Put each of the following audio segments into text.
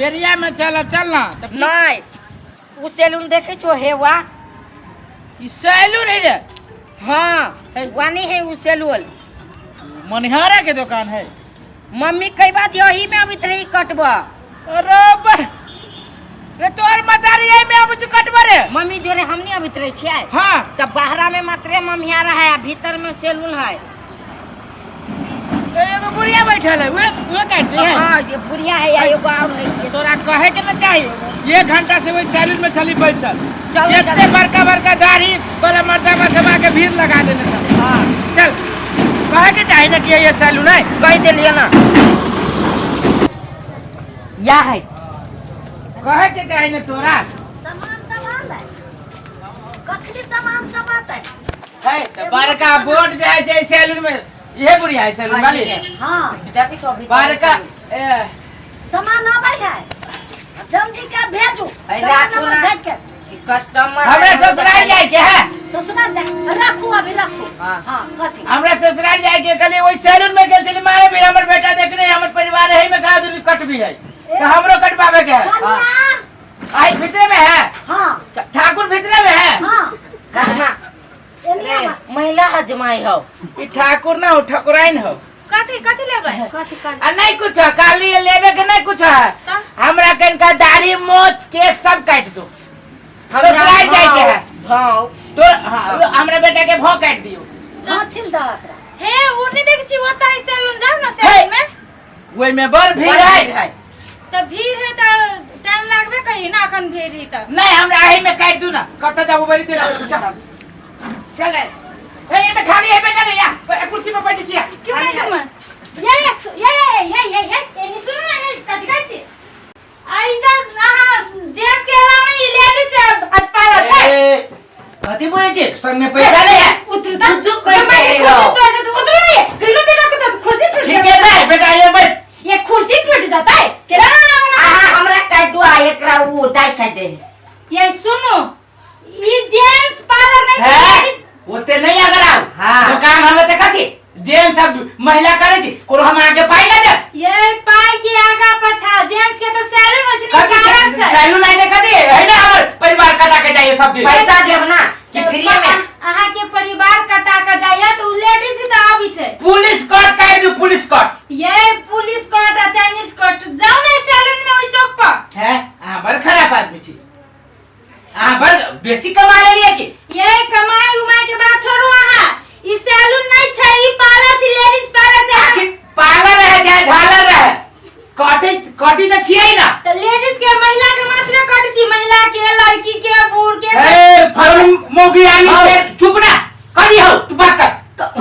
बेरिया में चलना नहीं उ सैलून देखे छो हेवा ई सैलून है रे। हाँ वानी है उ सैलून मनिहारा के दुकान है। मम्मी कई बात यही में अभी तरी कटबा अरे रे तोर मतारी यही में अब कटबा रे। मम्मी जोरे हमनी अभी तरी छियै। हां तब बाहरा में मात्रे मम्मियारा है भीतर में सैलून है। एगो बुढ़िया बैठल है वो काट है। हां ये बुढ़िया है या एगो और है। तोरा कहे के न चाहिए 1 घंटा से वही सैलून में चली बैसल। चल इतने बड़का दाढ़ी वाला मर्दा सबा के भीड़ लगा देने चल। हां चल कहे के चाहिए ना कि ये सैलून है। कह दे लिया ना या है कहे के चाहिए ना तोरा सामान सब आल है कखनी सामान सब आता है तो बड़का बोर्ड जाए छै सैलून में ये बुढ़िया है सैलून वाली। हां देखी छो भी बड़का सामान आबै है जल्दी के भेजू अरे सामान राखू नंबर ना। भेज के कस्टमर हमरा ससुराल जाए के है। ससुराल जा रखू अभी रखू। हाँ। हां कथी हमरा ससुराल जाए के कल वही सैलून में गेल छली मारे भी हमर बेटा देखने हमर परिवार है में कहा दूरी कट भी है तो हमरो कटवावे के है। कन्या आई भीतर में है। हां ठाकुर भीतर में है। हां हजमा एलिया महिला हजमाई हो ई ठाकुर ना हो ठकुराइन हो। कथी लेबै कथी कर आ नहीं कुछ है काली लेवे के नहीं कुछ है। हमरा कन का दाढ़ी मोछ के सब काट दो। ससुराल जाए के है। हां तो हां हमरा बेटा के भौ काट दियो। हां छिल द हे उनी देख छी ओता है सैलून जाओ ना सैलून में ओई में बड़ भीड़ है। त भीड़ है त टाइम लागबे करी ना अखन भीड़ ही त नहीं हमरा आही में काट दू ना कत जाबो बड़ी देर चल ए ये में खाली है बेटा ने या कुर्सी पे बैठी छिया। क्यों नहीं कम ये एनी सुनो ना ये कथी कहै छी आई जा जेंट्स के अलावा ये लेडीज से अटपाला है। कथी बोले छी संग में पैसा नहीं है। उतर दा तू कोई कह रही हो उतर नहीं किलो बेटा को तो कुर्सी टूट ठीक है भाई बेटा ये बैठ ये कुर्सी टूट जाता है केला हमरा काटू आ एकरा उ दाई काट दे। ये सुनो ये जेंट्स पार्लर नहीं है लेडीज ओते नहीं अगर आओ हाँ। दुकान हमें ते कथी जेन सब महिला करे छी और हम आगे पाई ना दे ये पाई के आगा पछा जेंट्स के तो सैलून मशीन कथी कारण छै सैलून आने कथी है ना हमर परिवार कटा के जाइए सब दिन। पैसा देब ना कि फ्री में अहाँ के परिवार कटा के जाइए तो लेडीज त आबी छै। पुलिस कट काट दू पुलिस कट ये पुलिस कोर्ट आ चाइनीज कोर्ट जाओ ना सैलून में ओई चौक पर है आ बड़ खराब आदमी छी आ बड़ बेसी कमा ले लिए की ये कमाई उमाई के बात छोड़ू अहाँ ई सैलून नहीं छै ई पार्लर छै लेडीज पार्लर छै। आखिर पार्लर है चाहे झालर है कटी तो छियै ना। तो लेडीज के महिला के मात्र कट छी महिला के लड़की के बूढ़ के ए फरम मोगियानी से चुप ना कदी हो तू बात कर।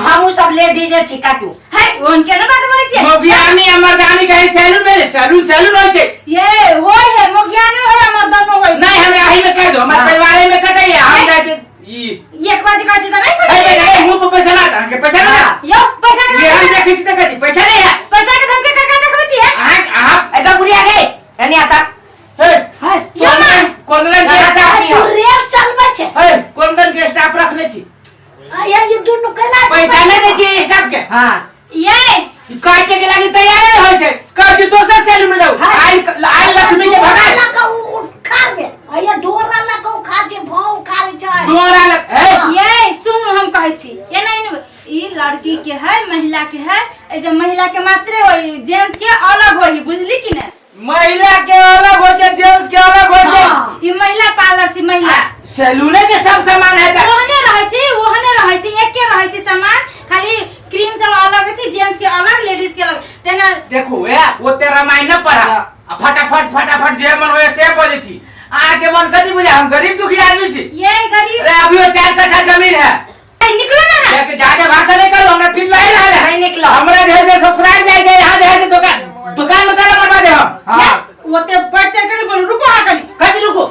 हमू सब लेडीज छी काटू है उनके ना बात बोले छी मोगियानी मर्दानी कहे सैलून में सैलून होय छै। ये होय है मोगियाने होय हमर दोनों होय नहीं हमरा आही में कर दो हमर परिवार में कटै हम जाय छै ई एक बात कहै छी त नहीं ए सुनै ए मुंह पे पैसा ना के पैसा ना यो पैसा के ये हम देखै छी त कथी पैसा नहीं है। पैसा के धमके का देखबै छी आ एका गुड़िया गई एनी आता ए कौन रंग के स्टाफ तू रेल चलबे छै ए कौन रंग के स्टाफ रखने छी ये दुनु कला पैसा नहीं दे छी स्टाफ के। हां ये काटे के लागी तैयार होय छै कर के दोसर सैलून में जाओ आई लक्ष्मी के भगा ला का उखाड़ में ये डोरा ला का उखाड़ के भाव उखाड़ छै डोरा लग ए ये सुन हम कहै छी ये नहीं ई लड़की के है महिला के है ए जे महिला के मात्रे होई जेंट्स के अलग होई बुझली कि नहीं महिला के अलग हो जाए जेंट्स के अलग हो जाए। ई महिला पार्लर छी महिला सैलून के सब सामान है त ओहने रहै छी एके रहै छी सामान खाली क्रीम सब अलग छी जेंट्स के अलग लेडीज के अलग तेना देखो ए वो तेरा रामायण न पढ़ा फटाफट जे मन होए से बोले छी आके मन कथी बुझा हम गरीब दुखी आदमी छी। ये गरीब अरे अभी वो 4 कट्ठा जमीन है निकलो ना लेके जाके भाषा नहीं करो हमरा फिर लाई रहा है नहीं निकलो हमरा जैसे ससुराल जाए गए यहां जैसे दुकान में ताला मरवा दे हम। हां ओते बढ़ चढ़ के बोल रुको आ कनी कथी रुको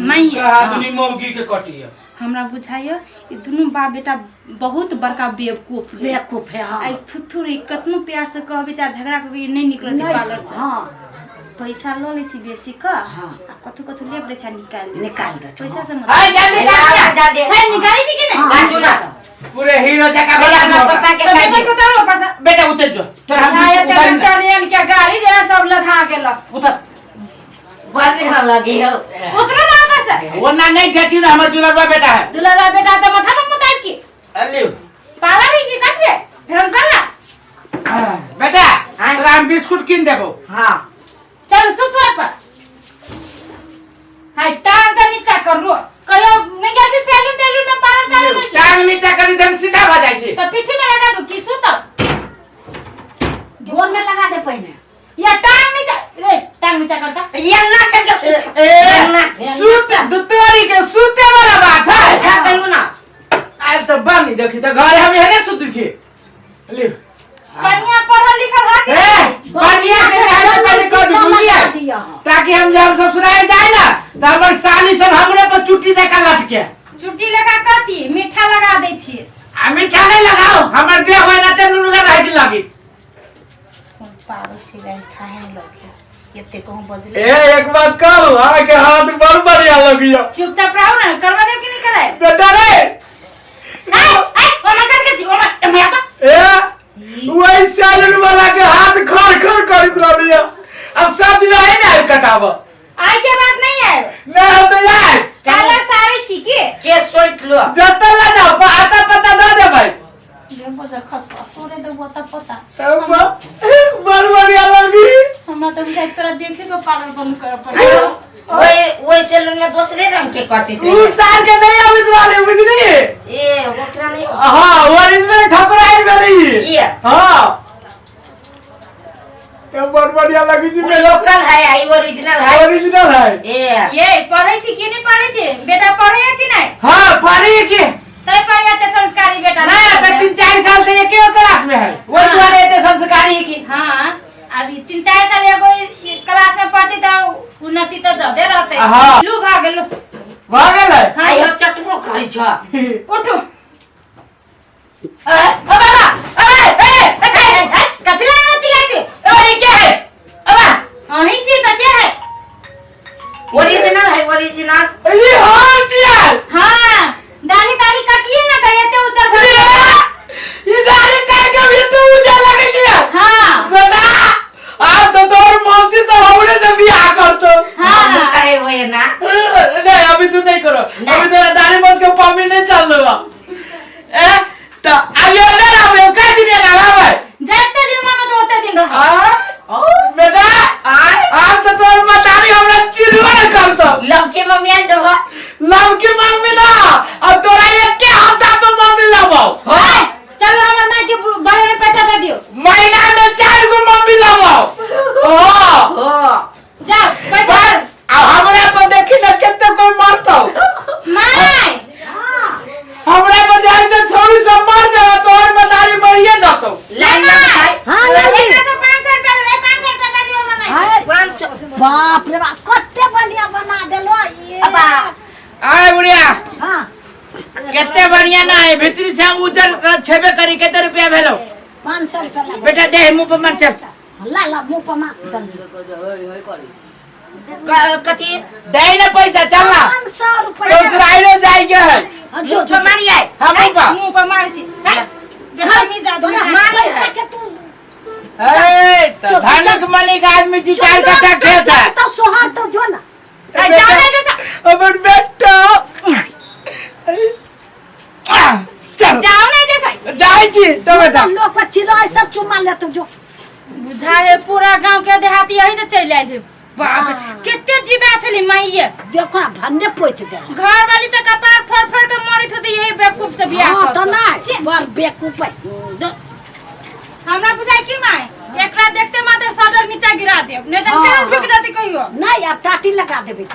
नहीं आदमी मौगी के कटी है हमरा बुझाइयो ई दोनों बाप बेटा बहुत बड़का बेवकूफ है हां आई थुथुर कतनो प्यार से कहबे चाहे झगड़ा करबे नहीं निकलत पार्लर से। हां पैसा लो ले सी बेसी का हां कथु लेब दे छा निकाल निकाल दे पैसा से हां जल्दी जा दे है निकाली छी कि नहीं काटू ना पूरे हीरो जका भैया बना अपना पापा के तो खाई बेटा के उतारो ऊपर से बेटा उतर जो तोरा हम शायद उतारी ना। ट्रेन के गाड़ी जरा सब लधा गेलक उतर बढ़ने न लगी हो उतरो ना ऊपर से वो ना नहीं खेती ना हमर दुलरवा बेटा है दुलारा बेटा तो माथा में मुताब की अल्लू पाला नहीं की काटिए धर्मशाला बेटा तोरा हम बिस्कुट किन देबो हां चल सुतो पर हाय टांग का नीचा कर रो कयो नहीं कैसे सैलून में पाला ताले नहीं टांग नीचा करी दम सीधा भ जाय छै तो पीठी में लगा दो की सुतो गोर में लगा दे पहले या टांग नीचा रे टांग नीचा करता ये ना करके ए सूत दुतोरी के सूते वाला बात है अच्छा कहियो ना आज तो बानी देखी तो घर हम हेने सुत छी ले कन्या पढ़ल लिखल है कि बढ़िया से आज पहले कह दूलिया ताकि हम जब ससुराल जाए ना तो हमर साली सब हमरे पर चुट्टी जका लटके चुट्टी लगा कथी मीठा लगा दै छी आ मीठा नहीं लगाओ हमर देह होय ना ते नुनुगा रह लगी पागल छी रे खाए लोग एते कहूं बजले ए एक बात कहूं आके हाथ बड़ बढ़िया लगियो चुपचाप रहो ना करवा दे कि नहीं कराए बेटा रे आई आई ओना करके जीव ओना मैं तो ए वही सैलून वाला के हाथ खड़ खड़ करित रहलियो अब सब दिन आई ना कटाव आई के बात नहीं है ना हम तो यार काला साड़ी छी के सोच लो जत्ता ला जाओ आता पता दे दे भाई ये बजा खसा तोरे दे वो पता बड़ बढ़िया लगी हमरा तो बुझाई तोरा देखे को पागल बन कर पड़ आयो ओए सैलून में दूसरे रंग के काटी थे उ साल के नहीं आवित रहले बुझली ए ओकरा नहीं हां ओरिजिनल ठकुराइन में रही ये हां ये बड़ बढ़िया लगी जी वो लोकल है आई ओरिजिनल है ओरिजिनल है ए ये पढ़े छी कि नहीं पढ़े छी बेटा पढ़े है कि नहीं हां पढ़ी के तय पढ़िया ते संस्कारी बेटा ना तो 3-4 साल से एक ही क्लास में है वो तुम्हारे इतने संस्कारी की हां अभी 3-4 साल एगो क्लास में पढ़ती तो उन्नति तो जदे रहते हाँ। लू भाग लो भाग गेलै आयो चटमो खरी छ उठो बाबा अरे कथी लाना चिल्ला छी ए क्या है अबा अही छी त क्या है ओरिजिनल है ओरिजिनल ये हां चिया हां दाढ़ी काटिए ना तो एते उजर ये दाढ़ी काट के भी तू उजर लगे चिया हां बेटा आप तो तोर मौसी सब हमरे से बियाह करतो हम करे होए ना नहीं अभी तू नहीं करो अभी तेरा दाढ़ी मौस के पामी नहीं चल रहा ए तो अब ये ना हम का दिन लगा भाई जते दिन मन तो ओते दिन रह बेटा आप तो तोर मतारी हमरा चिरवा न करतो लवके मम्मी आ देबो लव की मम्मी ना अब तोरा ये क्या हफ्ता पे मम्मी लबाओ हां चलो हमर मां के बड़े में पैसा दे दियो महीना में 4 गो मम्मी लबाओ हां हो जाओ पैसा अब हमरा पर देखी ना कितने कोई मारता माय हमरा पर जाए से छोरी सब मार जाओ तोर मतारी मरिए जातो लाइन में खाई हां लाली लेका से 500 रुपया ले 500 रुपया दे दियो हमर माय हाय 500 बाप रे बाप कते बढ़िया बना देलो ये अबा आए बुढ़िया हां कितने बढ़िया ना है भीतरी से उजर छेबे करी कितने रुपया भेलो 500 रुपया लगा बेटा दे मुंह पर मर चल ला मुंह पर मार कथी दे ना पैसा चल ना 500 रुपया ससुराल जाएगा है जो मारी आए हम पर मुंह पर मार छी बेहमी जा दो मार पैसा के तू ए तो धनक मलिक आदमी जी चार कट्टा खेत है तो सोहार तो जो ना जाओ नहीं जैसा अबर बेटा चल जाओ नहीं जैसा जाई छी तो बेटा लोग पर चिराई सब चुमा ले तू जो बुझाए पूरा गांव के देहाती यही तो चल आए थे बाप रे, हाँ। कितने जिदा छली माईए देखो ना भन्ने पोइत दे घर वाली तो कपार फड़ के मरित होती यही बेवकूफ से बियाह हां तो कर ना बर बेकूफ है हमरा बुझाई की माय एकरा देखते मात्र शटर नीचा गिरा दे नहीं तो हाँ, फिर झुक जाती कहियो नहीं यार टाटी लगा देबे